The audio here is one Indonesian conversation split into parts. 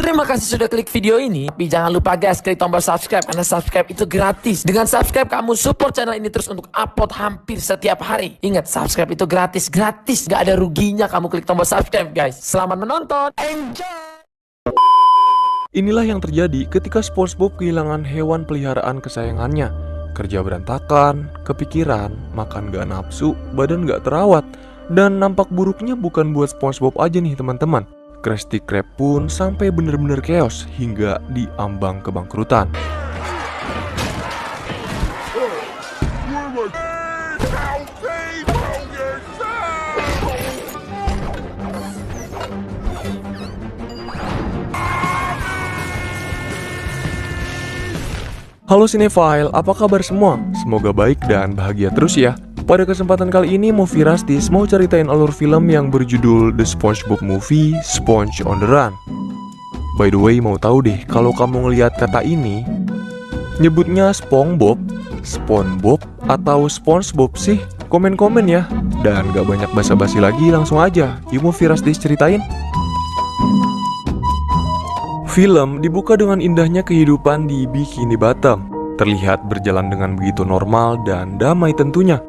Terima kasih sudah klik video ini. Tapi jangan lupa guys, klik tombol subscribe karena subscribe itu gratis. Dengan subscribe kamu support channel ini terus untuk upload hampir setiap hari. Ingat, subscribe itu gratis, gak ada ruginya kamu klik tombol subscribe guys. Selamat menonton, enjoy. Inilah yang terjadi ketika SpongeBob kehilangan hewan peliharaan kesayangannya. Kerja berantakan, kepikiran, makan gak nafsu, badan gak terawat. Dan nampak buruknya bukan buat SpongeBob aja nih teman-teman. Krusty Krab pun sampai bener-bener chaos hingga diambang kebangkrutan. Halo Cinephile, apa kabar semua? Semoga baik dan bahagia terus ya. Pada kesempatan kali ini Movie Rastis mau ceritain alur film yang berjudul The SpongeBob Movie, Sponge on the Run. By the way, mau tahu deh kalau kamu ngelihat kata ini, nyebutnya SpongeBob, SpongeBob, atau SpongeBob sih? Komen-komen ya. Dan gak banyak basa-basi lagi, langsung aja yuk Movie Rastis ceritain. Film dibuka dengan indahnya kehidupan di Bikini Bottom. Terlihat berjalan dengan begitu normal dan damai tentunya.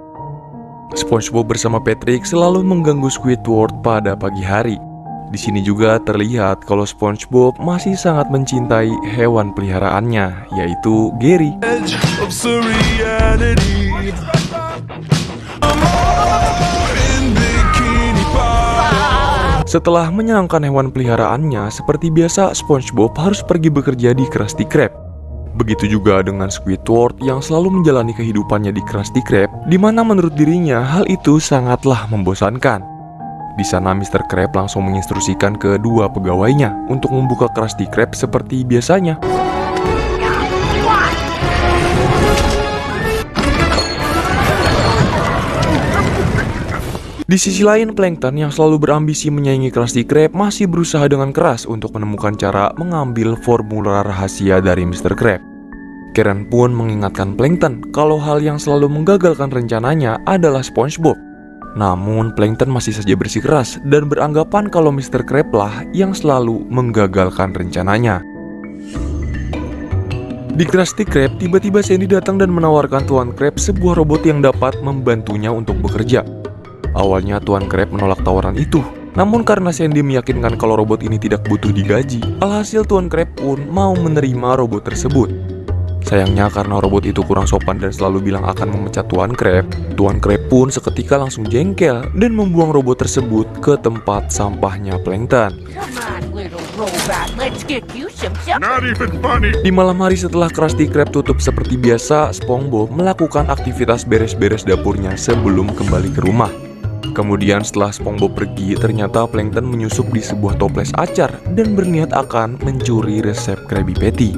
SpongeBob bersama Patrick selalu mengganggu Squidward pada pagi hari. Di sini juga terlihat kalau SpongeBob masih sangat mencintai hewan peliharaannya, yaitu Gary. Setelah menyenangkan hewan peliharaannya, seperti biasa SpongeBob harus pergi bekerja di Krusty Krab. Begitu juga dengan Squidward yang selalu menjalani kehidupannya di Krusty Krab, di mana menurut dirinya hal itu sangatlah membosankan. Di sana Mr. Krab langsung menginstruksikan kedua pegawainya untuk membuka Krusty Krab seperti biasanya. Di sisi lain, Plankton yang selalu berambisi menyaingi Krusty Krab masih berusaha dengan keras untuk menemukan cara mengambil formula rahasia dari Mr. Krab. Karen pun mengingatkan Plankton kalau hal yang selalu menggagalkan rencananya adalah SpongeBob. Namun, Plankton masih saja bersikeras dan beranggapan kalau Mr. Krab lah yang selalu menggagalkan rencananya. Di Krusty Krab, tiba-tiba Sandy datang dan menawarkan Tuan Krab sebuah robot yang dapat membantunya untuk bekerja. Awalnya Tuan Krab menolak tawaran itu. Namun karena Sandy meyakinkan kalau robot ini tidak butuh digaji, alhasil Tuan Krab pun mau menerima robot tersebut. Sayangnya karena robot itu kurang sopan dan selalu bilang akan memecat Tuan Krab pun seketika langsung jengkel dan membuang robot tersebut ke tempat sampahnya Plankton. Di malam hari setelah Krusty Krab tutup seperti biasa, SpongeBob melakukan aktivitas beres-beres dapurnya sebelum kembali ke rumah. Kemudian setelah SpongeBob pergi, ternyata Plankton menyusup di sebuah toples acar dan berniat akan mencuri resep Krabby Patty.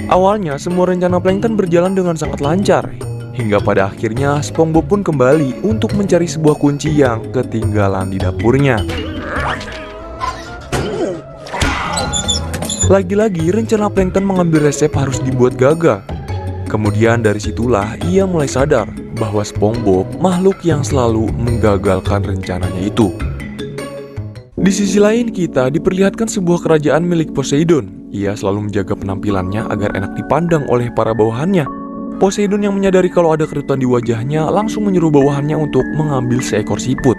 Awalnya semua rencana Plankton berjalan dengan sangat lancar, hingga pada akhirnya SpongeBob pun kembali untuk mencari sebuah kunci yang ketinggalan di dapurnya. Lagi-lagi rencana Plankton mengambil resep harus dibuat gagal. Kemudian dari situlah ia mulai sadar bahwa SpongeBob makhluk yang selalu menggagalkan rencananya itu. Di sisi lain kita diperlihatkan sebuah kerajaan milik Poseidon. Ia selalu menjaga penampilannya agar enak dipandang oleh para bawahannya. Poseidon yang menyadari kalau ada kerutan di wajahnya langsung menyuruh bawahannya untuk mengambil seekor siput.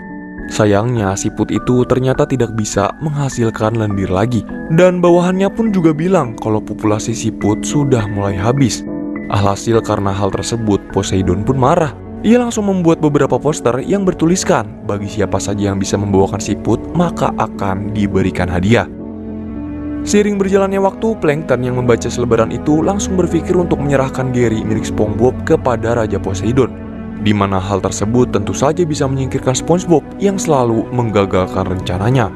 Sayangnya siput itu ternyata tidak bisa menghasilkan lendir lagi. Dan bawahannya pun juga bilang kalau populasi siput sudah mulai habis. Alhasil karena hal tersebut Poseidon pun marah. Ia langsung membuat beberapa poster yang bertuliskan bagi siapa saja yang bisa membawakan siput maka akan diberikan hadiah. Seiring berjalannya waktu, Plankton yang membaca selebaran itu langsung berpikir untuk menyerahkan Gary milik SpongeBob kepada Raja Poseidon, di mana hal tersebut tentu saja bisa menyingkirkan SpongeBob yang selalu menggagalkan rencananya.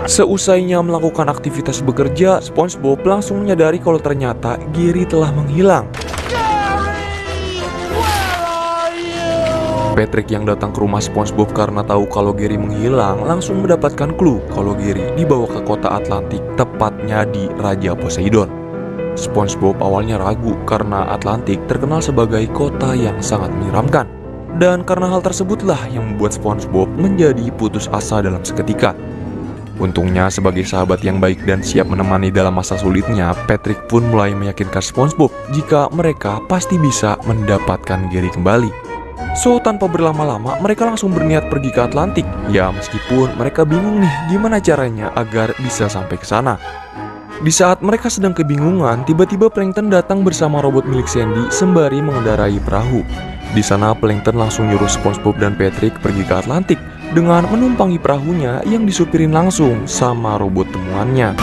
Seusainya melakukan aktivitas bekerja, SpongeBob langsung menyadari kalau ternyata Gary telah menghilang. Patrick yang datang ke rumah SpongeBob karena tahu kalau Gary menghilang langsung mendapatkan clue kalau Gary dibawa ke kota Atlantik, tepatnya di Raja Poseidon. SpongeBob awalnya ragu karena Atlantik terkenal sebagai kota yang sangat menyeramkan. Dan karena hal tersebutlah yang membuat SpongeBob menjadi putus asa dalam seketika. Untungnya sebagai sahabat yang baik dan siap menemani dalam masa sulitnya, Patrick pun mulai meyakinkan SpongeBob jika mereka pasti bisa mendapatkan Gary kembali. So, tanpa berlama-lama, mereka langsung berniat pergi ke Atlantik. Ya, meskipun mereka bingung nih gimana caranya agar bisa sampai ke sana. Di saat mereka sedang kebingungan, tiba-tiba Plankton datang bersama robot milik Sandy sembari mengendarai perahu. Di sana, Plankton langsung nyuruh SpongeBob dan Patrick pergi ke Atlantik dengan menumpangi perahunya yang disupirin langsung sama robot temuannya.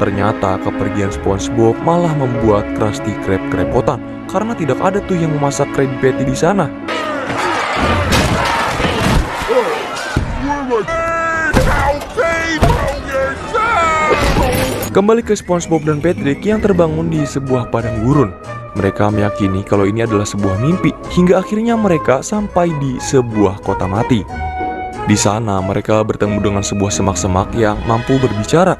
Ternyata kepergian SpongeBob malah membuat Krusty Krab kerepotan karena tidak ada tuh yang memasak Krabby Patty di sana. Kembali ke SpongeBob dan Patrick yang terbangun di sebuah padang gurun. Mereka meyakini kalau ini adalah sebuah mimpi hingga akhirnya mereka sampai di sebuah kota mati. Di sana mereka bertemu dengan sebuah semak-semak yang mampu berbicara.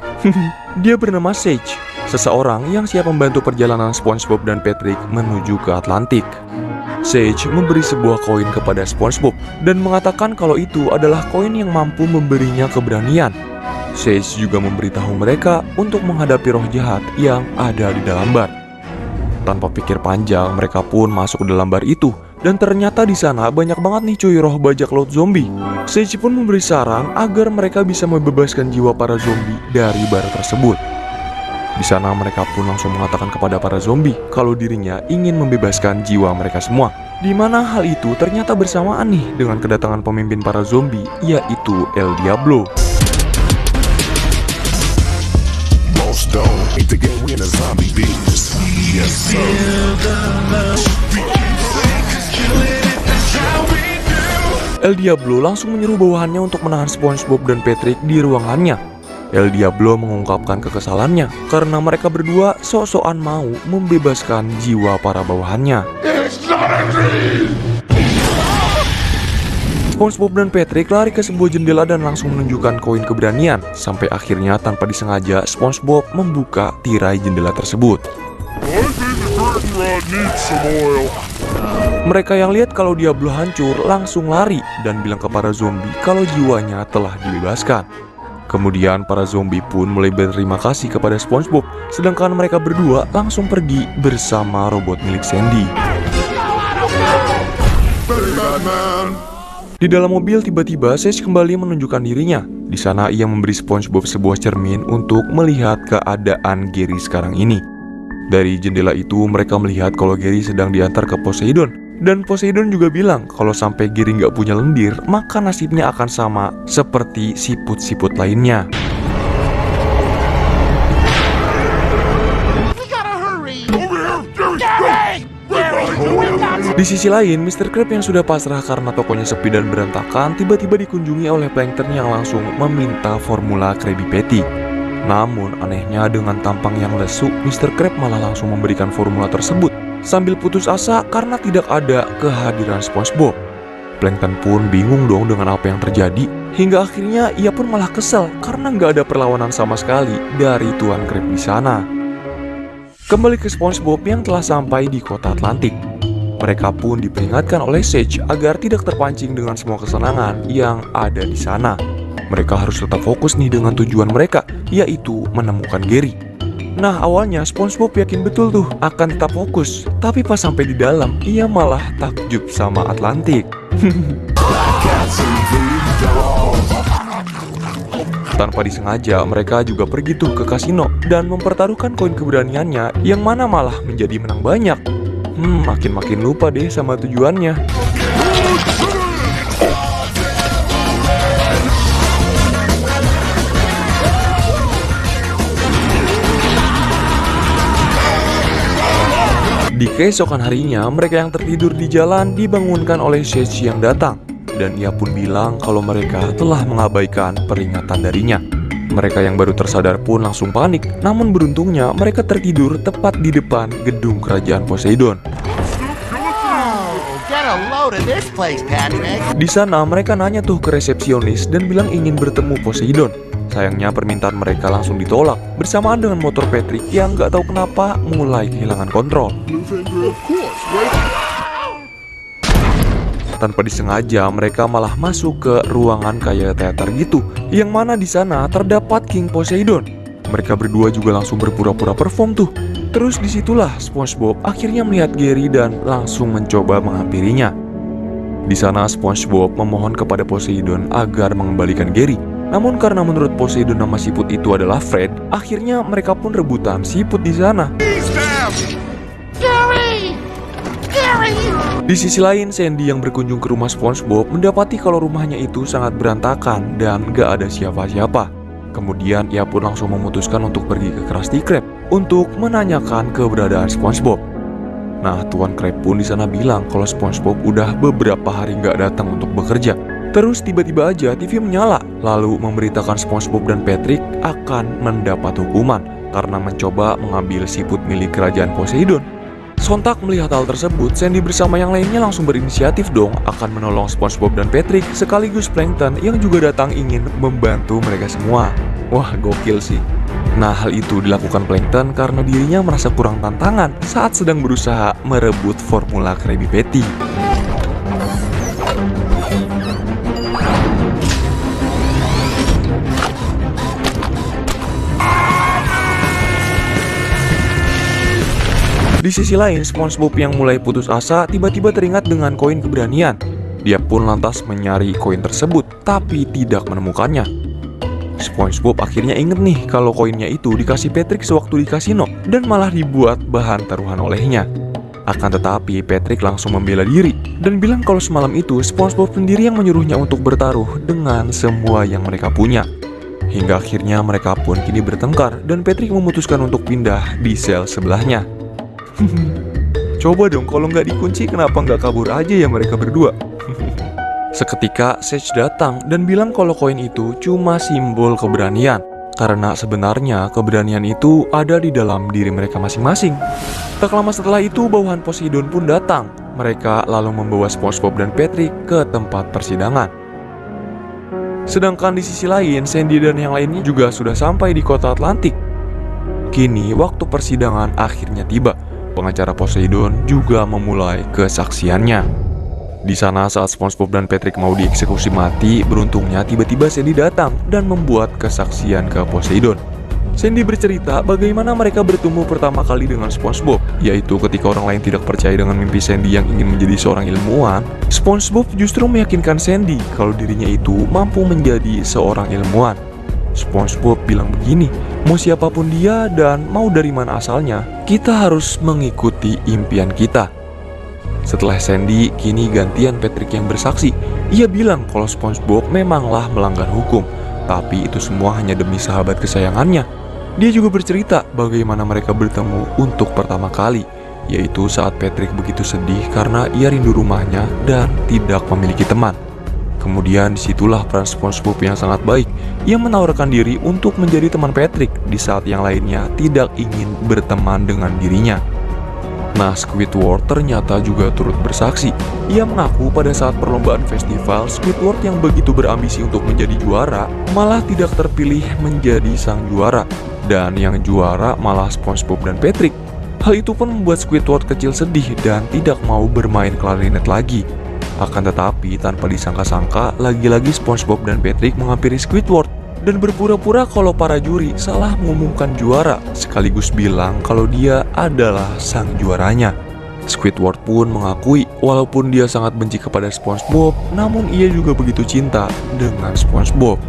Dia bernama Sage, seseorang yang siap membantu perjalanan SpongeBob dan Patrick menuju ke Atlantik. Sage memberi sebuah koin kepada SpongeBob dan mengatakan kalau itu adalah koin yang mampu memberinya keberanian. Sage juga memberitahu mereka untuk menghadapi roh jahat yang ada di dalam bar. Tanpa pikir panjang, mereka pun masuk ke dalam bar itu. Dan ternyata di sana banyak banget nih cuy roh bajak laut zombie. Sage pun memberi saran agar mereka bisa membebaskan jiwa para zombie dari bar tersebut. Di sana mereka pun langsung mengatakan kepada para zombie kalau dirinya ingin membebaskan jiwa mereka semua. Di mana hal itu ternyata bersamaan nih dengan kedatangan pemimpin para zombie, yaitu El Diablo. El Diablo langsung menyuruh bawahannya untuk menahan SpongeBob dan Patrick di ruangannya. El Diablo mengungkapkan kekesalannya karena mereka berdua sok-sokan mau membebaskan jiwa para bawahannya. SpongeBob dan Patrick lari ke sebuah jendela dan langsung menunjukkan koin keberanian. Sampai akhirnya tanpa disengaja SpongeBob membuka tirai jendela tersebut. Mereka yang lihat kalau Diablo hancur langsung lari dan bilang ke para zombie kalau jiwanya telah dibebaskan. Kemudian para zombie pun mulai berterima kasih kepada SpongeBob, sedangkan mereka berdua langsung pergi bersama robot milik Sandy. Di dalam mobil tiba-tiba Sage kembali menunjukkan dirinya. Di sana ia memberi SpongeBob sebuah cermin untuk melihat keadaan Gary sekarang ini. Dari jendela itu mereka melihat kalau Gary sedang diantar ke Poseidon. Dan Poseidon juga bilang kalau sampai Gary nggak punya lendir, maka nasibnya akan sama seperti siput-siput lainnya. Di sisi lain, Mr. Krab yang sudah pasrah karena tokonya sepi dan berantakan tiba-tiba dikunjungi oleh Plankton yang langsung meminta formula Krabby Patty. Namun anehnya dengan tampang yang lesu, Mr. Krab malah langsung memberikan formula tersebut sambil putus asa karena tidak ada kehadiran SpongeBob. Plankton pun bingung dong dengan apa yang terjadi, hingga akhirnya ia pun malah kesel karena nggak ada perlawanan sama sekali dari Tuan Krab di sana. Kembali ke SpongeBob yang telah sampai di kota Atlantik. Mereka pun diperingatkan oleh Sage agar tidak terpancing dengan semua kesenangan yang ada di sana. Mereka harus tetap fokus nih dengan tujuan mereka, yaitu menemukan Gary. Nah, awalnya SpongeBob yakin betul tuh akan tetap fokus. Tapi pas sampai di dalam, ia malah takjub sama Atlantik. Tanpa disengaja, mereka juga pergi tuh ke kasino dan mempertaruhkan koin keberaniannya yang mana malah menjadi menang banyak. Makin lupa deh sama tujuannya. Di keesokan harinya, mereka yang tertidur di jalan dibangunkan oleh Sage yang datang. Dan ia pun bilang kalau mereka telah mengabaikan peringatan darinya. Mereka yang baru tersadar pun langsung panik. Namun beruntungnya mereka tertidur tepat di depan gedung kerajaan Poseidon. Di sana mereka nanya tuh ke resepsionis dan bilang ingin bertemu Poseidon. Sayangnya permintaan mereka langsung ditolak bersamaan dengan motor Patrick yang gak tahu kenapa mulai kehilangan kontrol. Tanpa disengaja mereka malah masuk ke ruangan kayak teater gitu, yang mana di sana terdapat King Poseidon. Mereka berdua juga langsung berpura-pura perform tuh. Terus disitulah SpongeBob akhirnya melihat Gary dan langsung mencoba menghampirinya. Di sana SpongeBob memohon kepada Poseidon agar mengembalikan Gary. Namun karena menurut Poseidon nama siput itu adalah Fred, akhirnya mereka pun rebutan siput di sana. Di sisi lain, Sandy yang berkunjung ke rumah SpongeBob mendapati kalau rumahnya itu sangat berantakan dan gak ada siapa-siapa. Kemudian ia pun langsung memutuskan untuk pergi ke Krusty Krab untuk menanyakan keberadaan SpongeBob. Nah, Tuan Krab pun di sana bilang kalau SpongeBob udah beberapa hari gak datang untuk bekerja. Terus tiba-tiba aja TV menyala, lalu memberitakan SpongeBob dan Patrick akan mendapat hukuman karena mencoba mengambil siput milik kerajaan Poseidon. Sontak melihat hal tersebut, Sandy bersama yang lainnya langsung berinisiatif dong akan menolong SpongeBob dan Patrick sekaligus Plankton yang juga datang ingin membantu mereka semua. Wah, gokil sih. Nah, hal itu dilakukan Plankton karena dirinya merasa kurang tantangan saat sedang berusaha merebut formula Krabby Patty. Di sisi lain, SpongeBob yang mulai putus asa tiba-tiba teringat dengan koin keberanian. Dia pun lantas mencari koin tersebut, tapi tidak menemukannya. SpongeBob akhirnya inget nih kalau koinnya itu dikasih Patrick sewaktu di kasino dan malah dibuat bahan taruhan olehnya. Akan tetapi Patrick langsung membela diri dan bilang kalau semalam itu SpongeBob sendiri yang menyuruhnya untuk bertaruh dengan semua yang mereka punya. Hingga akhirnya mereka pun kini bertengkar dan Patrick memutuskan untuk pindah di sel sebelahnya. Coba dong, kalau nggak dikunci kenapa nggak kabur aja ya mereka berdua? Seketika Sage datang dan bilang kalau koin itu cuma simbol keberanian, karena sebenarnya keberanian itu ada di dalam diri mereka masing-masing. Tak lama setelah itu bawahan Poseidon pun datang. Mereka lalu membawa SpongeBob dan Patrick ke tempat persidangan. Sedangkan di sisi lain, Sandy dan yang lainnya juga sudah sampai di kota Atlantik. Kini waktu persidangan akhirnya tiba. Pengacara Poseidon juga memulai kesaksiannya. Di sana saat SpongeBob dan Patrick mau dieksekusi mati, beruntungnya tiba-tiba Sandy datang dan membuat kesaksian ke Poseidon. Sandy bercerita bagaimana mereka bertemu pertama kali dengan SpongeBob, yaitu ketika orang lain tidak percaya dengan mimpi Sandy yang ingin menjadi seorang ilmuwan, SpongeBob justru meyakinkan Sandy kalau dirinya itu mampu menjadi seorang ilmuwan. SpongeBob bilang begini, mau siapapun dia dan mau dari mana asalnya, kita harus mengikuti impian kita. Setelah Sandy, kini gantian Patrick yang bersaksi. Ia bilang kalau SpongeBob memanglah melanggar hukum, tapi itu semua hanya demi sahabat kesayangannya. Dia juga bercerita bagaimana mereka bertemu untuk pertama kali, yaitu saat Patrick begitu sedih karena ia rindu rumahnya dan tidak memiliki teman. Kemudian disitulah peran SpongeBob yang sangat baik. Ia menawarkan diri untuk menjadi teman Patrick di saat yang lainnya tidak ingin berteman dengan dirinya. Nah, Squidward ternyata juga turut bersaksi. Ia mengaku pada saat perlombaan festival, Squidward yang begitu berambisi untuk menjadi juara malah tidak terpilih menjadi sang juara. Dan yang juara malah SpongeBob dan Patrick. Hal itu pun membuat Squidward kecil sedih dan tidak mau bermain klarinet lagi. Akan tetapi tanpa disangka-sangka, lagi-lagi SpongeBob dan Patrick menghampiri Squidward dan berpura-pura kalau para juri salah mengumumkan juara, sekaligus bilang kalau dia adalah sang juaranya. Squidward pun mengakui walaupun dia sangat benci kepada SpongeBob, namun ia juga begitu cinta dengan SpongeBob.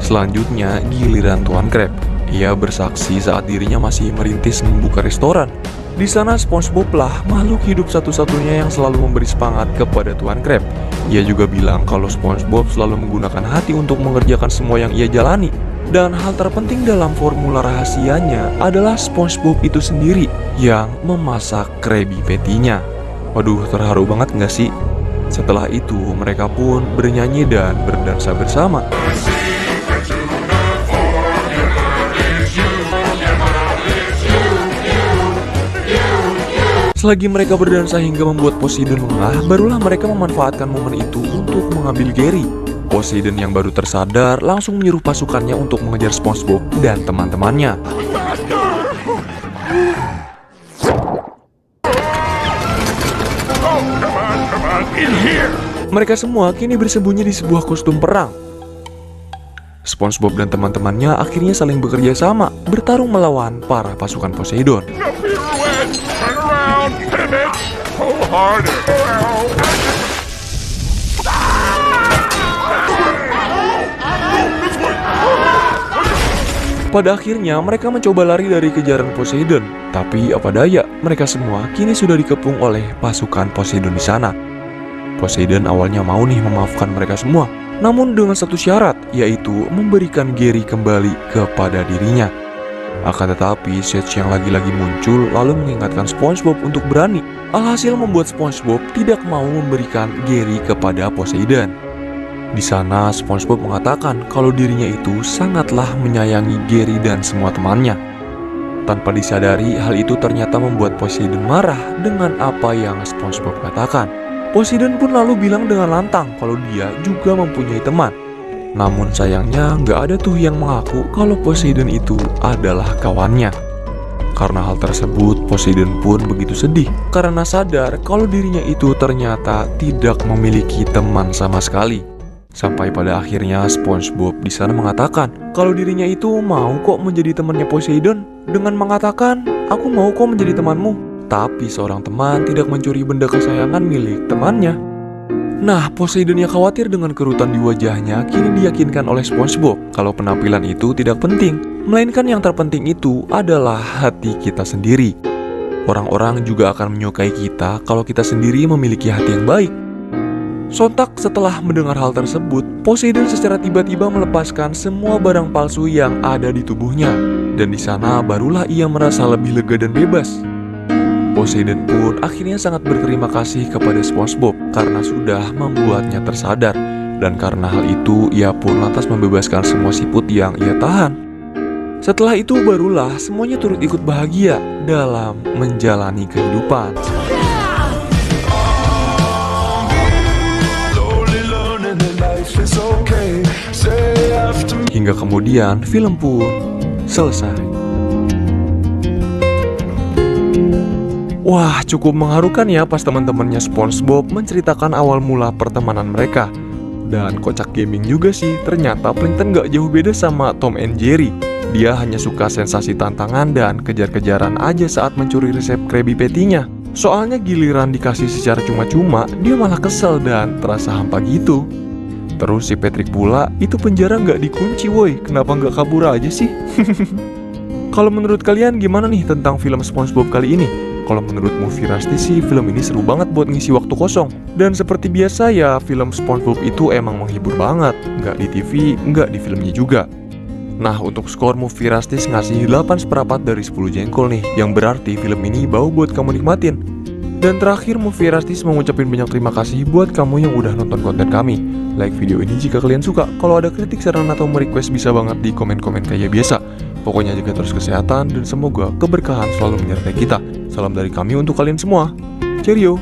Selanjutnya giliran Tuan Krab. Ia bersaksi saat dirinya masih merintis membuka restoran. Di sana SpongeBob lah makhluk hidup satu-satunya yang selalu memberi semangat kepada Tuan Krab. Ia juga bilang kalau SpongeBob selalu menggunakan hati untuk mengerjakan semua yang ia jalani. Dan hal terpenting dalam formula rahasianya adalah SpongeBob itu sendiri yang memasak Krabby Patty-nya. Waduh, terharu banget nggak sih? Setelah itu mereka pun bernyanyi dan berdansa bersama. Selagi mereka berdansa hingga membuat Poseidon lengah, barulah mereka memanfaatkan momen itu untuk mengambil Gary. Poseidon yang baru tersadar langsung menyuruh pasukannya untuk mengejar SpongeBob dan teman-temannya. Mereka semua kini bersembunyi di sebuah kostum perang. SpongeBob dan teman-temannya akhirnya saling bekerja sama, bertarung melawan para pasukan Poseidon. Pada akhirnya mereka mencoba lari dari kejaran Poseidon, tapi apa daya, mereka semua kini sudah dikepung oleh pasukan Poseidon di sana. Poseidon awalnya mau nih memaafkan mereka semua, namun dengan satu syarat, yaitu memberikan Gary kembali kepada dirinya. Akan tetapi, Sedge yang lagi-lagi muncul lalu mengingatkan SpongeBob untuk berani. Alhasil membuat SpongeBob tidak mau memberikan Gary kepada Poseidon. Di sana, SpongeBob mengatakan kalau dirinya itu sangatlah menyayangi Gary dan semua temannya. Tanpa disadari, hal itu ternyata membuat Poseidon marah dengan apa yang SpongeBob katakan. Poseidon pun lalu bilang dengan lantang kalau dia juga mempunyai teman. Namun sayangnya nggak ada tuh yang mengaku kalau Poseidon itu adalah kawannya. Karena hal tersebut, Poseidon pun begitu sedih karena sadar kalau dirinya itu ternyata tidak memiliki teman sama sekali. Sampai pada akhirnya SpongeBob di sana mengatakan kalau dirinya itu mau kok menjadi temannya Poseidon dengan mengatakan, "Aku mau kok menjadi temanmu." Tapi seorang teman tidak mencuri benda kesayangan milik temannya. Nah, Poseidon yang khawatir dengan kerutan di wajahnya kini diyakinkan oleh SpongeBob kalau penampilan itu tidak penting, melainkan yang terpenting itu adalah hati kita sendiri. Orang-orang juga akan menyukai kita kalau kita sendiri memiliki hati yang baik. Sontak setelah mendengar hal tersebut, Poseidon secara tiba-tiba melepaskan semua barang palsu yang ada di tubuhnya. Dan di sana barulah ia merasa lebih lega dan bebas. Poseidon pun akhirnya sangat berterima kasih kepada SpongeBob karena sudah membuatnya tersadar. Dan karena hal itu, ia pun lantas membebaskan semua siput yang ia tahan. Setelah itu barulah semuanya turut ikut bahagia dalam menjalani kehidupan. Hingga kemudian film pun selesai. Wah, cukup mengharukan ya pas teman-temannya SpongeBob menceritakan awal mula pertemanan mereka. Dan kocak gaming juga sih, ternyata Plankton gak jauh beda sama Tom and Jerry. Dia hanya suka sensasi tantangan dan kejar-kejaran aja saat mencuri resep Krabby Patty-nya. Soalnya giliran dikasih secara cuma-cuma, dia malah kesel dan terasa hampa gitu. Terus si Patrick pula, itu penjara gak dikunci woi, kenapa gak kabur aja sih? Kalau menurut kalian gimana nih tentang film SpongeBob kali ini? Kalau menurut Movie Rusty sih, film ini seru banget buat ngisi waktu kosong. Dan seperti biasa ya, film SpongeBob itu emang menghibur banget. Nggak di TV, nggak di filmnya juga. Nah, untuk skor Movie Rusty ngasih 8/4 dari 10 jengkol nih, yang berarti film ini bau buat kamu nikmatin. Dan terakhir, Movie Rusty mau ngucapin banyak terima kasih buat kamu yang udah nonton konten kami. Like video ini jika kalian suka. Kalau ada kritik, saran, atau request bisa banget di komen-komen kayak biasa. Pokoknya jaga terus kesehatan dan semoga keberkahan selalu menyertai kita. Salam dari kami untuk kalian semua. Cheerio!